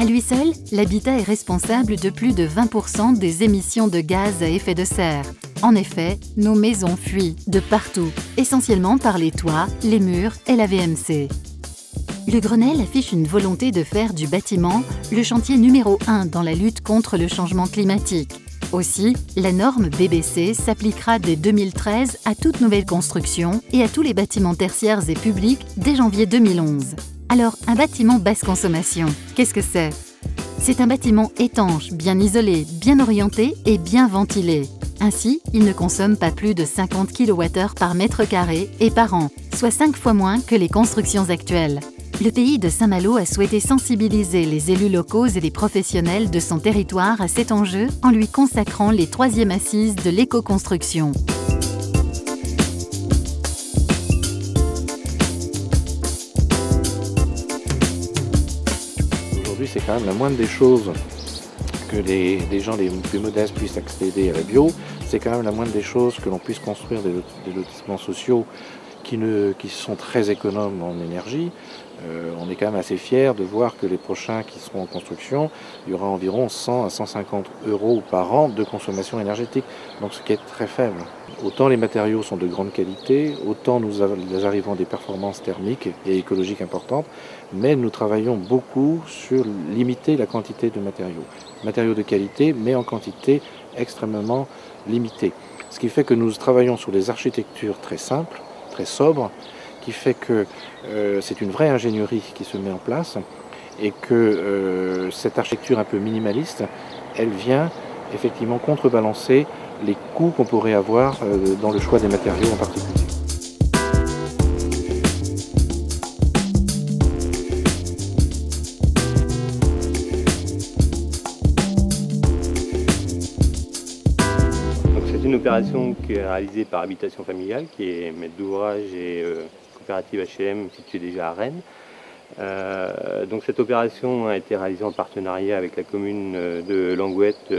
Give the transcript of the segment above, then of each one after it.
À lui seul, l'habitat est responsable de plus de 20% des émissions de gaz à effet de serre. En effet, nos maisons fuient de partout, essentiellement par les toits, les murs et la VMC. Le Grenelle affiche une volonté de faire du bâtiment le chantier numéro 1 dans la lutte contre le changement climatique. Aussi, la norme BBC s'appliquera dès 2013 à toute nouvelle construction et à tous les bâtiments tertiaires et publics dès janvier 2011. Alors, un bâtiment basse consommation, qu'est-ce que c'est? C'est un bâtiment étanche, bien isolé, bien orienté et bien ventilé. Ainsi, il ne consomme pas plus de 50 kWh par mètre carré et par an, soit 5 fois moins que les constructions actuelles. Le pays de Saint-Malo a souhaité sensibiliser les élus locaux et les professionnels de son territoire à cet enjeu en lui consacrant les 3e assises de l'éco-construction. Aujourd'hui, c'est quand même la moindre des choses que les gens les plus modestes puissent accéder à la bio. C'est quand même la moindre des choses que l'on puisse construire des lotissements sociaux qui sont très économes en énergie. On est quand même assez fiers de voir que les prochains qui seront en construction, il y aura environ 100 à 150 € par an de consommation énergétique, donc ce qui est très faible. Autant les matériaux sont de grande qualité, autant nous arrivons à des performances thermiques et écologiques importantes, mais nous travaillons beaucoup sur limiter la quantité de matériaux. Matériaux de qualité, mais en quantité extrêmement limitée. Ce qui fait que nous travaillons sur des architectures très simples, très sobres, qui fait que c'est une vraie ingénierie qui se met en place et que cette architecture un peu minimaliste, elle vient effectivement contrebalancer les coûts qu'on pourrait avoir dans le choix des matériaux en particulier. C'est une opération qui est réalisée par Habitation Familiale, qui est maître d'ouvrage et coopérative HLM située déjà à Rennes. Donc cette opération a été réalisée en partenariat avec la commune de Langouette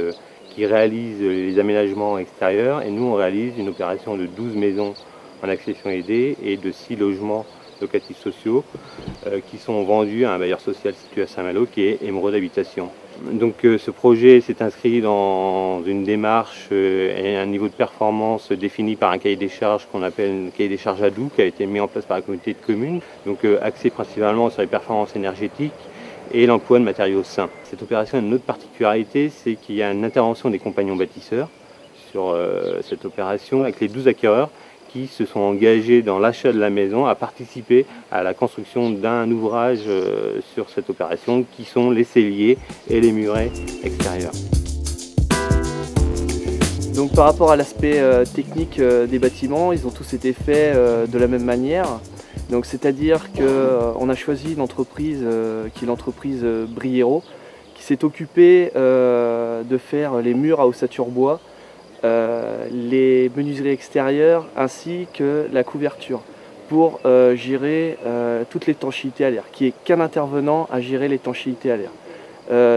qui réalise les aménagements extérieurs, et nous on réalise une opération de 12 maisons en accession aidée et de 6 logements locatifs sociaux qui sont vendus à un bailleur social situé à Saint-Malo qui est Émeraude Habitation. Donc ce projet s'est inscrit dans une démarche et un niveau de performance défini par un cahier des charges qu'on appelle le cahier des charges ADOU, qui a été mis en place par la communauté de communes, donc axé principalement sur les performances énergétiques et l'emploi de matériaux sains. Cette opération a une autre particularité, c'est qu'il y a une intervention des compagnons bâtisseurs sur cette opération avec les 12 acquéreurs qui se sont engagés dans l'achat de la maison à participer à la construction d'un ouvrage sur cette opération qui sont les celliers et les murets extérieurs. Donc par rapport à l'aspect technique des bâtiments, ils ont tous été faits de la même manière. Donc c'est-à-dire qu'on a choisi une entreprise qui est l'entreprise Briero, qui s'est occupée de faire les murs à ossature bois, les menuiseries extérieures ainsi que la couverture pour gérer toute l'étanchéité à l'air, qui est qu'un intervenant à gérer l'étanchéité à l'air.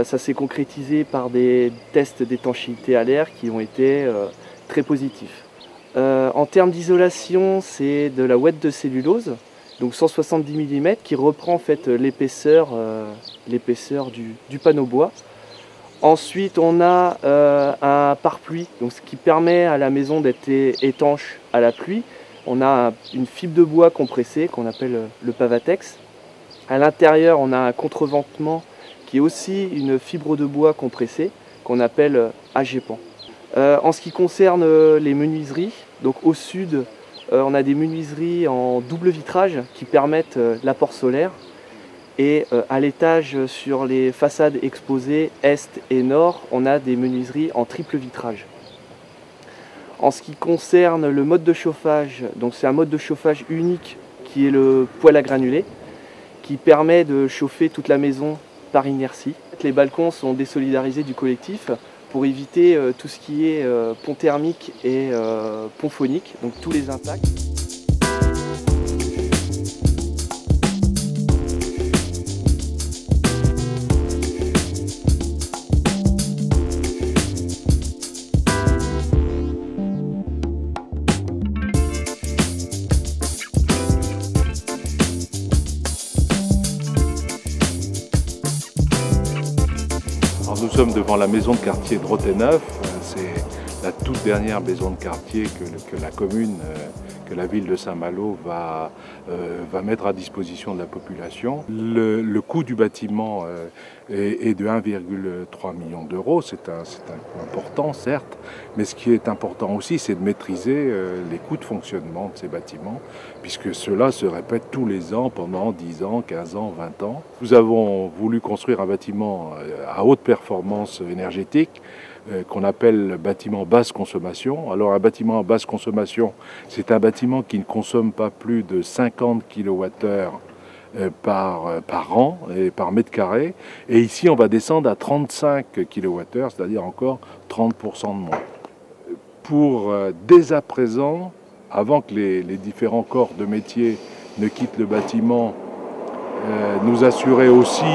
Ça s'est concrétisé par des tests d'étanchéité à l'air qui ont été très positifs. En termes d'isolation, c'est de la ouette de cellulose, donc 170 mm, qui reprend en fait l'épaisseur du panneau bois. Ensuite, on a un pare-pluie, donc ce qui permet à la maison d'être étanche à la pluie. On a une fibre de bois compressée qu'on appelle le Pavatex. À l'intérieur, on a un contreventement qui est aussi une fibre de bois compressée qu'on appelle AGPAN. En ce qui concerne les menuiseries, donc au sud, on a des menuiseries en double vitrage qui permettent l'apport solaire. Et à l'étage, sur les façades exposées est et nord, on a des menuiseries en triple vitrage. En ce qui concerne le mode de chauffage, donc c'est un mode de chauffage unique qui est le poêle à granulés, qui permet de chauffer toute la maison par inertie. Les balcons sont désolidarisés du collectif pour éviter tout ce qui est pont thermique et pont phonique, donc tous les impacts. Alors nous sommes devant la maison de quartier de Roténeuf. C'est la toute dernière maison de quartier que la commune, que la ville de Saint-Malo va mettre à disposition de la population. Le coût du bâtiment est de 1,3 million d'euros. C'est un coût important, certes, mais ce qui est important aussi, c'est de maîtriser les coûts de fonctionnement de ces bâtiments, puisque cela se répète tous les ans pendant 10 ans, 15 ans, 20 ans. Nous avons voulu construire un bâtiment à haute performance énergétique, qu'on appelle bâtiment basse consommation. Alors un bâtiment à basse consommation, c'est un bâtiment qui ne consomme pas plus de 50 kWh par an et par mètre carré. Et ici, on va descendre à 35 kWh, c'est-à-dire encore 30% de moins. Pour dès à présent, avant que les différents corps de métier ne quittent le bâtiment, nous assurer aussi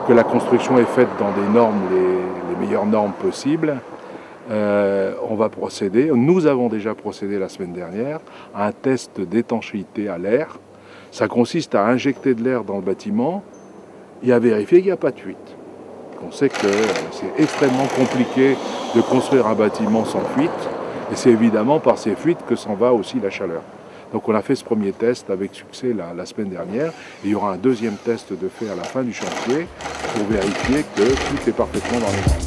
que la construction est faite dans des normes, les meilleures normes possibles. On va procéder, nous avons déjà procédé la semaine dernière, à un test d'étanchéité à l'air. Ça consiste à injecter de l'air dans le bâtiment et à vérifier qu'il n'y a pas de fuite. On sait que c'est extrêmement compliqué de construire un bâtiment sans fuite, et c'est évidemment par ces fuites que s'en va aussi la chaleur. Donc on a fait ce premier test avec succès la semaine dernière, et il y aura un deuxième test de fait à la fin du chantier pour vérifier que tout est parfaitement dans les normes.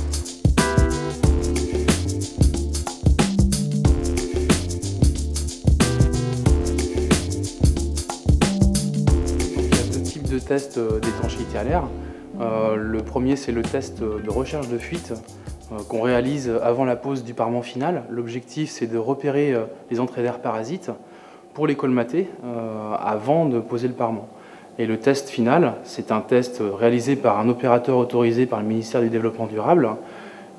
De tests d'étanchéité à l'air. Le premier, c'est le test de recherche de fuite qu'on réalise avant la pose du parement final. L'objectif, c'est de repérer les entrées d'air parasites pour les colmater avant de poser le parement. Et le test final, c'est un test réalisé par un opérateur autorisé par le ministère du Développement durable,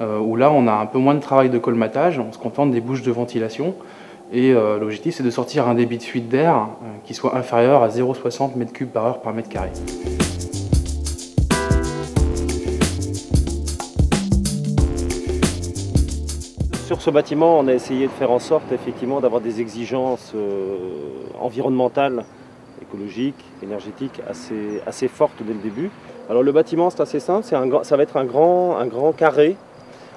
où là, on a un peu moins de travail de colmatage, on se contente des bouches de ventilation. Et l'objectif, c'est de sortir un débit de fuite d'air qui soit inférieur à 0,60 m3 par heure par mètre carré. Sur ce bâtiment, on a essayé de faire en sorte effectivement d'avoir des exigences environnementales, écologiques, énergétiques assez fortes dès le début. Alors le bâtiment, c'est assez simple, ça va être un grand carré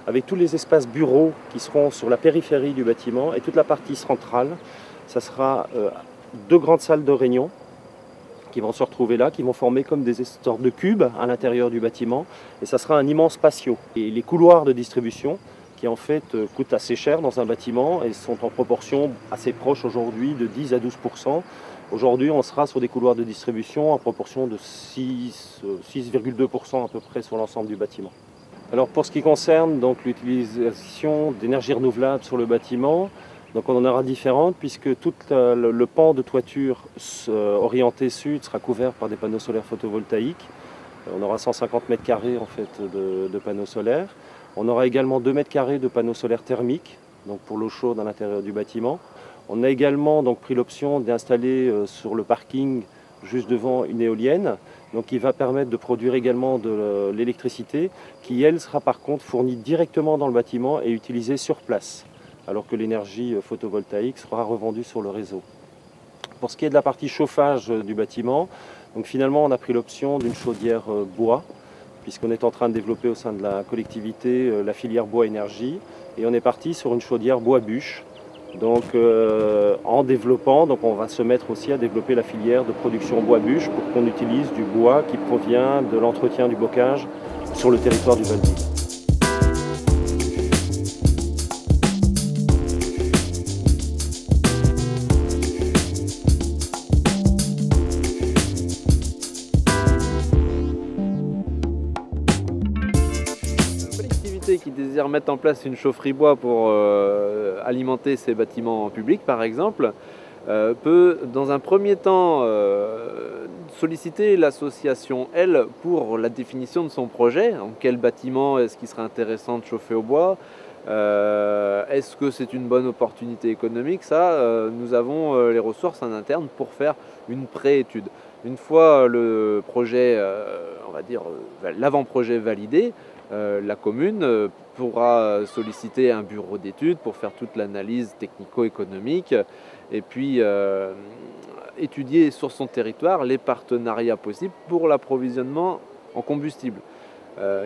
avec tous les espaces bureaux qui seront sur la périphérie du bâtiment et toute la partie centrale. Ça sera 2 grandes salles de réunion qui vont se retrouver là, qui vont former comme des sortes de cubes à l'intérieur du bâtiment. Et ça sera un immense patio. Et les couloirs de distribution, qui en fait coûtent assez cher dans un bâtiment et sont en proportion assez proche aujourd'hui de 10 à 12%. Aujourd'hui, on sera sur des couloirs de distribution en proportion de 6,2% à peu près sur l'ensemble du bâtiment. Alors pour ce qui concerne l'utilisation d'énergie renouvelable sur le bâtiment, donc on en aura différentes puisque tout le pan de toiture orienté sud sera couvert par des panneaux solaires photovoltaïques. On aura 150 mètres carrés en fait de panneaux solaires. On aura également 2 mètres carrés de panneaux solaires thermiques, donc pour l'eau chaude à l'intérieur du bâtiment. On a également donc pris l'option d'installer sur le parking juste devant une éolienne, donc qui va permettre de produire également de l'électricité, qui elle sera par contre fournie directement dans le bâtiment et utilisée sur place, alors que l'énergie photovoltaïque sera revendue sur le réseau. Pour ce qui est de la partie chauffage du bâtiment, donc finalement on a pris l'option d'une chaudière bois, puisqu'on est en train de développer au sein de la collectivité la filière bois énergie, et on est parti sur une chaudière bois bûche. Donc en développant, on va se mettre aussi à développer la filière de production bois bûche pour qu'on utilise du bois qui provient de l'entretien du bocage sur le territoire du Val-d'Isle. Qui désire mettre en place une chaufferie bois pour alimenter ses bâtiments publics par exemple, peut dans un premier temps solliciter l'association elle pour la définition de son projet. En quel bâtiment est-ce qu'il serait intéressant de chauffer au bois, est-ce que c'est une bonne opportunité économique? Ça, nous avons les ressources en interne pour faire une pré-étude. Une fois le projet, on va dire l'avant-projet validé, la commune pourra solliciter un bureau d'études pour faire toute l'analyse technico-économique et puis étudier sur son territoire les partenariats possibles pour l'approvisionnement en combustible.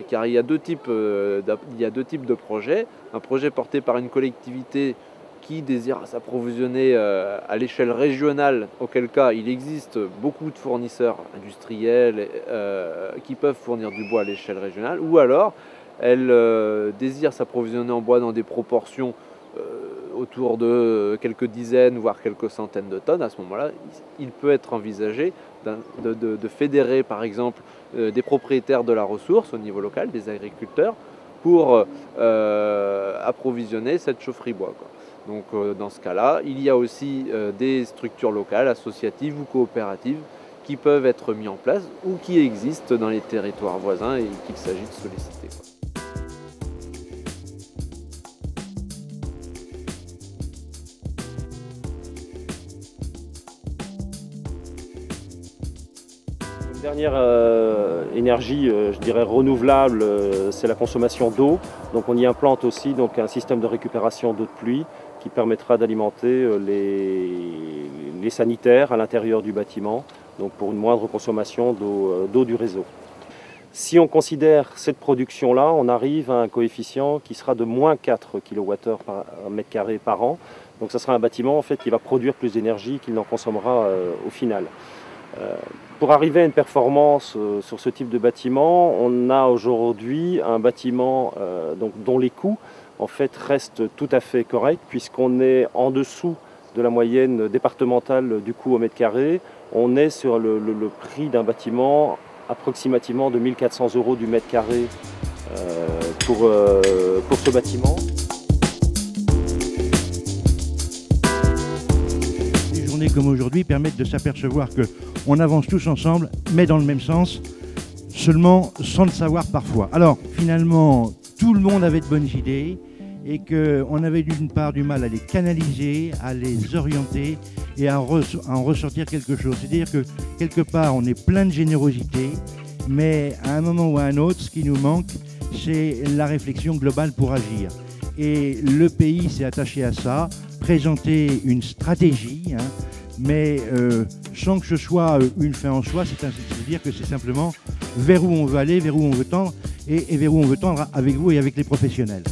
car il y a deux types de projets. Un projet porté par une collectivité qui désire s'approvisionner à l'échelle régionale, auquel cas il existe beaucoup de fournisseurs industriels qui peuvent fournir du bois à l'échelle régionale, ou alors elle désire s'approvisionner en bois dans des proportions autour de quelques dizaines, voire quelques centaines de tonnes. À ce moment-là, il peut être envisagé de fédérer par exemple des propriétaires de la ressource au niveau local, des agriculteurs, pour approvisionner cette chaufferie bois, quoi. Donc dans ce cas-là, il y a aussi des structures locales, associatives ou coopératives qui peuvent être mises en place ou qui existent dans les territoires voisins et qu'il s'agit de solliciter, quoi. Dernière énergie, je dirais renouvelable, c'est la consommation d'eau. Donc on y implante aussi donc, un système de récupération d'eau de pluie qui permettra d'alimenter les sanitaires à l'intérieur du bâtiment, donc pour une moindre consommation d'eau du réseau. Si on considère cette production-là, on arrive à un coefficient qui sera de moins 4 kWh par mètre carré par an. Donc ça sera un bâtiment en fait, qui va produire plus d'énergie qu'il n'en consommera au final. Pour arriver à une performance sur ce type de bâtiment, on a aujourd'hui un bâtiment dont les coûts en fait, restent tout à fait corrects puisqu'on est en dessous de la moyenne départementale du coût au mètre carré. On est sur le prix d'un bâtiment approximativement de 1 400 € du mètre carré pour ce bâtiment. Des journées comme aujourd'hui permettent de s'apercevoir qu'on avance tous ensemble, mais dans le même sens, seulement sans le savoir parfois. Alors finalement, tout le monde avait de bonnes idées et qu'on avait d'une part du mal à les canaliser, à les orienter et à en ressortir quelque chose. C'est-à-dire que quelque part, on est plein de générosité, mais à un moment ou à un autre, ce qui nous manque, c'est la réflexion globale pour agir. Et le pays s'est attaché à ça, présenter une stratégie, mais sans que ce soit une fin en soi, c'est-à-dire que c'est simplement vers où on veut aller, vers où on veut tendre, et vers où on veut tendre avec vous et avec les professionnels.